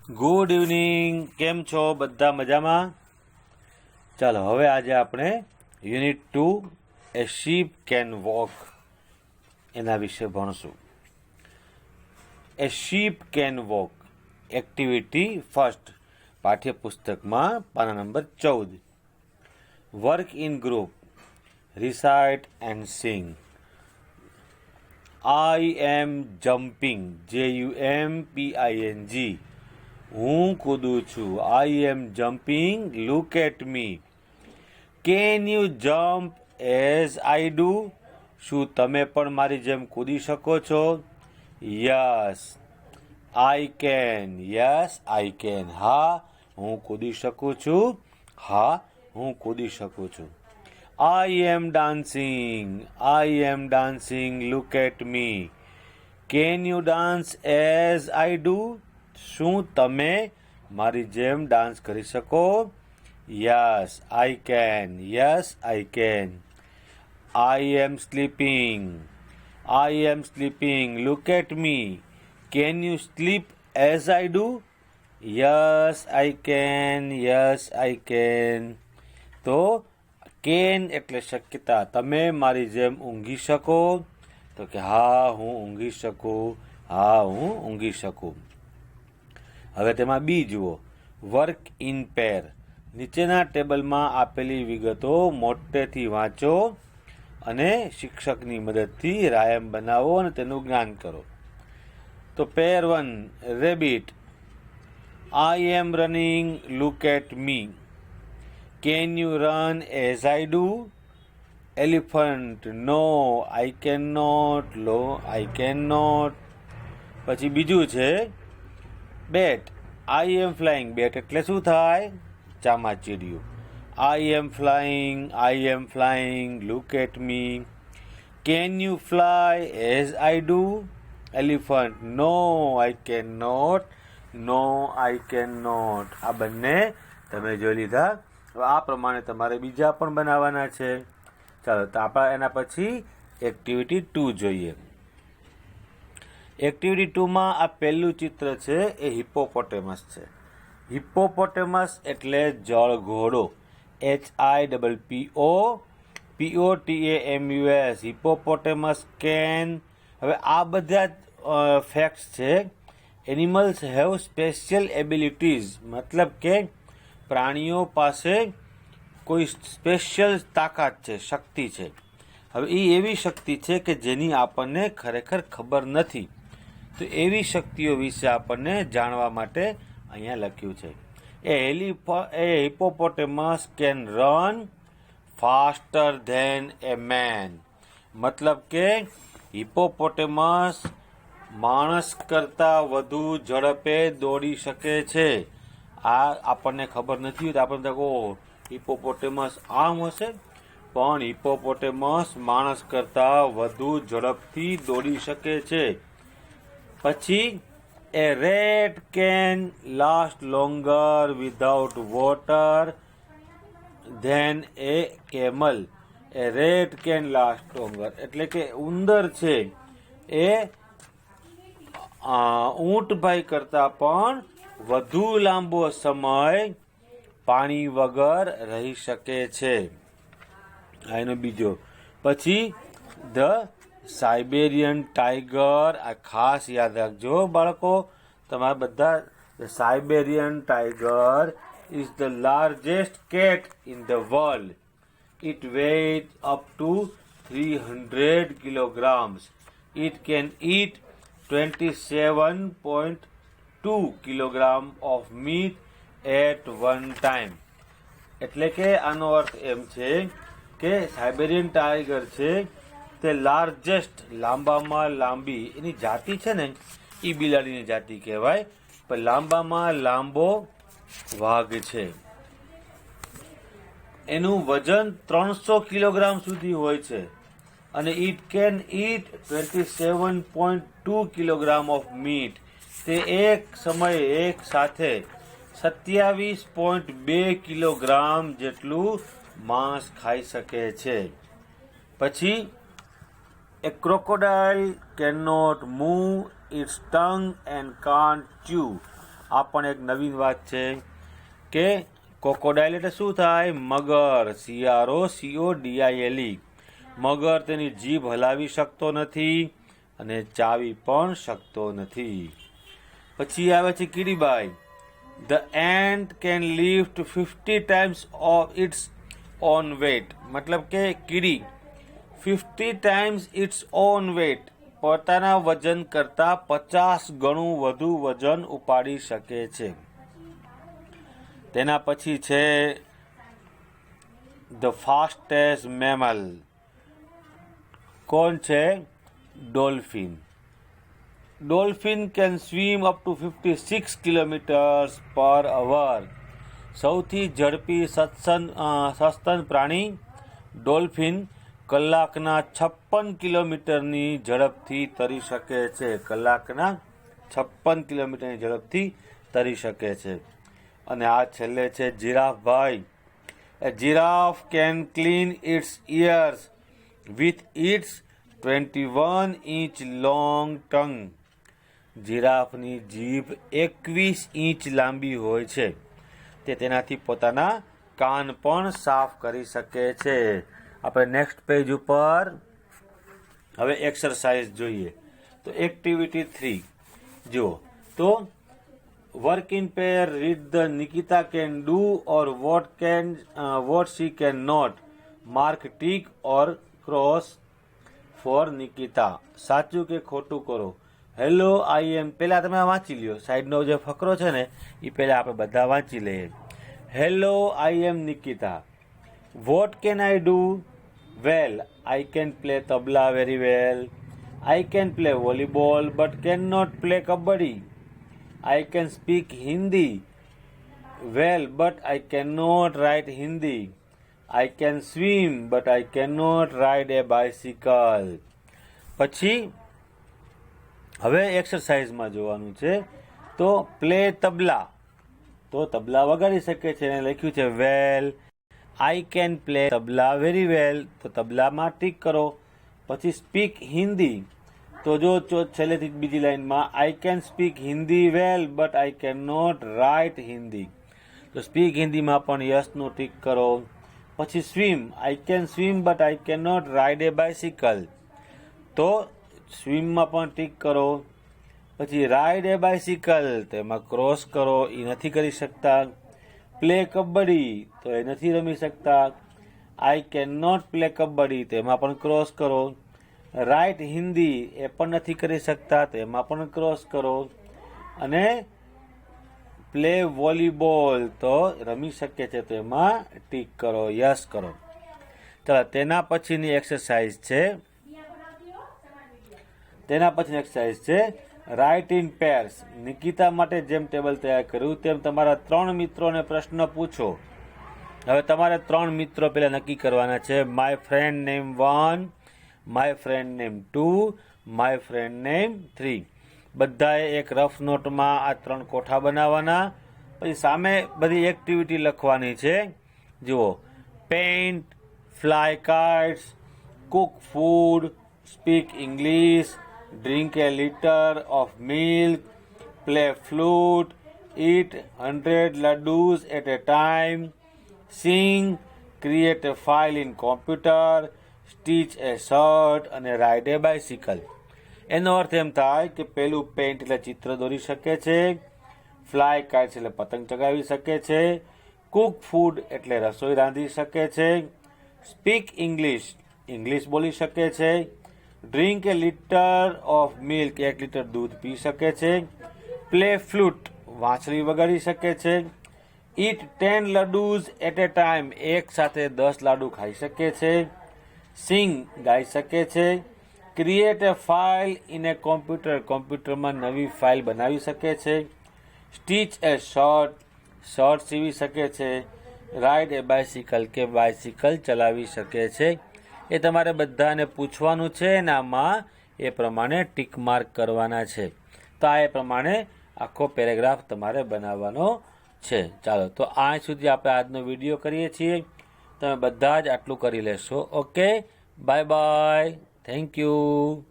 Good evening. કેમ છો બધા? મજામાં? ચાલો હવે આજે આપણે unit 2 a sheep can walk એના વિશે ભણશું. A sheep can walk activity first, પાઠ્યપુસ્તકમાં પાના number 14. Work in group, recite and sing. I am jumping, JUMPING. હું કૂદું છું. I am jumping, look at me. Can you jump as I do? શું તમે પણ મારી જેમ કૂદી શકો છો? Yes, I can. Yes, I can. હા, હું કૂદી શકું છું. હા, હું કૂદી શકું છું. I am dancing. I am dancing. Look at me. Can you dance as I do? શું તમે મારી જેમ ડાન્સ કરી શકો? Yes, I can. Yes, I can. I am sleeping. I am sleeping. Look at me. Can you sleep as I do? Yes, I can. Yes, I can. તો can એટલે શક્યતા. તમે મારી જેમ ઊંઘી શકો? તો કે હા, હું ઊંઘી શકું. હા, હું ઊંઘી શકું. હવે તેમાં બી જુઓ, વર્ક ઇન પેર. નીચેના ટેબલમાં આપેલી વિગતો મોટેથી વાંચો અને શિક્ષકની મદદથી રાયમ બનાવો અને તેનું જ્ઞાન કરો. તો પેર 1, rabbit. I am running, look at me. Can you run as I do? Elephant. No, I cannot. No, I cannot. પછી બીજું છે બેટ. I am flying. બેટ એટલે શું થાય? ચામાચીડિયું. I am flying. I am flying. Look at me. Can you fly as I do? Elephant. No, I cannot. No, I cannot. આ બંને તમે જોઈ લીધા. આ પ્રમાણે તમારે બીજા પણ બનાવવાના છે. ચાલો તો આપણે એના પછી એક્ટિવિટી 2 જોઈએ. એક્ટિવિટી 2માં આ પહેલું ચિત્ર છે એ હિપ્પોપોટેમસ છે. હિપ્પોપોટેમસ એટલે જળઘોડો. HIPPOPOTAMUS. Hippopotamus can. હવે આ બધા ફેક્ટ્સ છે. એનિમલ્સ હેવ સ્પેશિયલ એબિલિટીઝ, મતલબ કે પ્રાણીઓ પાસે કોઈ સ્પેશિયલ તાકાત છે, શક્તિ છે. હવે એ એવી શક્તિ છે કે જેની આપણને ખરેખર ખબર નથી. તો એવી શક્તિઓ વિશે આપણને જાણવા માટે અહીંયા લખ્યું છે. A hippopotamus can run faster than a man. મતલબ કે હિપ્પોપોટેમસ માણસ કરતાં વધુ ઝડપે દોડી શકે છે. આ આપણને ખબર નથી તો આપણે કહો હિપ્પોપોટેમસ આમ હશે, પણ હિપ્પોપોટેમસ માણસ કરતાં વધુ ઝડપથી દોડી શકે છે. પછી a rat can last longer without water than a camel. A rat can last longer એટલે કે ઉંદર છે એ ઊંટભાઈ કરતાં પણ વધુ લાંબો સમય પાણી વગર રહી શકે છે. એનો બીજો. પછી ધ સાઇબેરિયન ટાઈગર. આ ખાસ યાદ રાખજો બાળકો તમારા બધા. The Siberian tiger is the largest cat in the world. It weighs up to 300 kilograms. It can eat 27.2 kilogram of meat at one time. એટલે કે આનો અર્થ એમ છે કે સાઇબેરિયન ટાઈગર છે તે લાર્જેસ્ટ, લાંબામાં લાંબી એની જાતિ છે ને એ બિલાડીની જાતિ કહેવાય, પણ લાંબામાં લાંબો વાઘ છે. એનું વજન 300 કિલોગ્રામ સુધી હોય છે અને it can eat 27.2 kilogram of meet. તે એક સમયે એક સાથે 27.2 કિલોગ્રામ જેટલું માંસ ખાઈ શકે છે. પછી A crocodile cannot move its tongue and can't chew. આ પણ એક નવીન વાત છે કે ક્રોકોડાઇલ એટલે શું થાય? મગર. CROCODILE. મગર તેની જીભ હલાવી શકતો નથી અને ચાવી પણ શકતો નથી. પછી આવે છે કીડીબાઈ. The ant can lift 50 times of its own weight. મતલબ કે કીડી 50 times its own weight પોતાના વજન કરતા 50 ગણું વધુ વજન ઉપાડી શકે છે. તેના પછી છે the fastest mammal. કોણ છે? Dolphin. Dolphin can swim up to 56 kilometers per hour. સૌથી ઝડપી સસ્તન પ્રાણી ડોલ્ફિન કલાકના 56 કિલોમીટરની ઝડપથી તરી શકે છે. કલાકના 56 કિલોમીટરની ઝડપથી તરી શકે છે. અને આ છેલ્લે છે જીરાફ ભાઈ. A giraffe can clean its ears with its 21-inch long tongue. જીરાફની જીભ 21 ઇંચ લાંબી હોય છે. તે તેનાથી પોતાના કાન પણ સાફ કરી શકે છે. આપણે નેક્સ્ટ પેજ ઉપર હવે એક્સરસાઇઝ જોઈએ. તો એક્ટિવિટી 3 જુઓ. તો work in pair, read the Nikita can do or what she can not, mark tick or cross for Nikita. સાચું કે ખોટું કરો. હેલો આઈ એમ, પહેલાં તમે વાંચી લ્યો. સાઈડનો જે ફકરો છે ને એ પહેલાં આપણે બધા વાંચી લઈએ. Hello I am Nikita. What can I do? Well, I can play tabla very well. I can play volleyball but can not play kabaddi. I can speak Hindi well but I can not write Hindi. I can swim but I can not ride a bicycle. પછી હવે એક્સરસાઇઝમાં જોવાનું છે. તો play તબલા, તો તબલા વગાડી શકે છે. એને લખ્યું છે well. I can play tabla very well, તો તબલામાં ટીક કરો. પછી સ્પીક હિન્દી, તો જો છેલ્લેથી બીજી લાઈનમાં I can speak Hindi well but I can not write Hindi, તો સ્પીક હિન્દીમાં પણ યસનું ટીક કરો. પછી swim, I can swim but I can not ride a bicycle, તો સ્વિમમાં પણ ટીક કરો. પછી રાઇડ એ બાયસિકલ, તો એમાં ક્રોસ કરો, એ નથી કરી શકતા. પ્લે કબડ્ડી, તો એ નથી રમી શકતા. I can not play kabaddi, તો એમાં પણ ક્રોસ કરો. રાઇટ હિન્દી, એ પણ નથી કરી શકતા, તો એમાં પણ ક્રોસ કરો. અને પ્લે વોલીબોલ, તો રમી શકે છે, તો એમાં ટીક કરો, યસ કરો. ચાલો તેના પછીની એક્સરસાઇઝ છે રાઇટ ઇન પેર્સ. નિકિતા માટે જેમ ટેબલ તૈયાર કર્યું તેમ તમારા 3 મિત્રોને પ્રશ્ન પૂછો. હવે તમારે 3 મિત્રો પહેલા નક્કી કરવાના છે. My friend name 1, my friend name 2, my friend name 3. બધાએ એક રફ નોટમાં આ 3 કોઠા બનાવવાના. પછી સામે બધી એક્ટિવિટી લખવાની છે. જુઓ, paint, fly kites, Cook food, speak English, drink a liter of milk, play flute, eat 100 laddus at a time, sing, create a file in computer, stitch a shirt અને ride a bicycle. એનો અર્થ એમ થાય કે પેલું paint એટલે ચિત્ર દોરી શકે છે, ફ્લાય કાઇટ્સ એટલે પતંગ ચગાવી શકે છે, કુક ફૂડ એટલે રસોઈ રાંધી શકે છે, સ્પીક ઇંગ્લિશ બોલી શકે છે, drink A litre of milk 1 litre દૂધ પી શકે છે, પ્લે ફ્લૂટ વાંસળી વગાડી શકે છે, ઈટ 10 લડ્ડુઝ એટ એ ટાઈમ એક સાથે 10 લાડુ ખાઈ શકે છે, સિંગ ગાઈ શકે છે, ક્રિએટ એ ફાઇલ ઇન એ કોમ્પ્યુટરમાં નવી ફાઇલ બનાવી શકે છે, સ્ટીચ એ શર્ટ સીવી શકે છે, રાઇડ એ બાયસિકલ કે બાયસિકલ ચલાવી શકે છે. એ તમારે બધાને પૂછવાનું છે અને આમાં એ પ્રમાણે ટીક માર્ક કરવાના છે. તો આ એ પ્રમાણે આખો પેરેગ્રાફ તમારે બનાવવાનો છે. ચાલો, તો આ સુધી આપણે આજનો વિડીયો કરીએ છીએ. તમે બધા જ આટલું કરી લેશો. Okay, bye bye, thank you.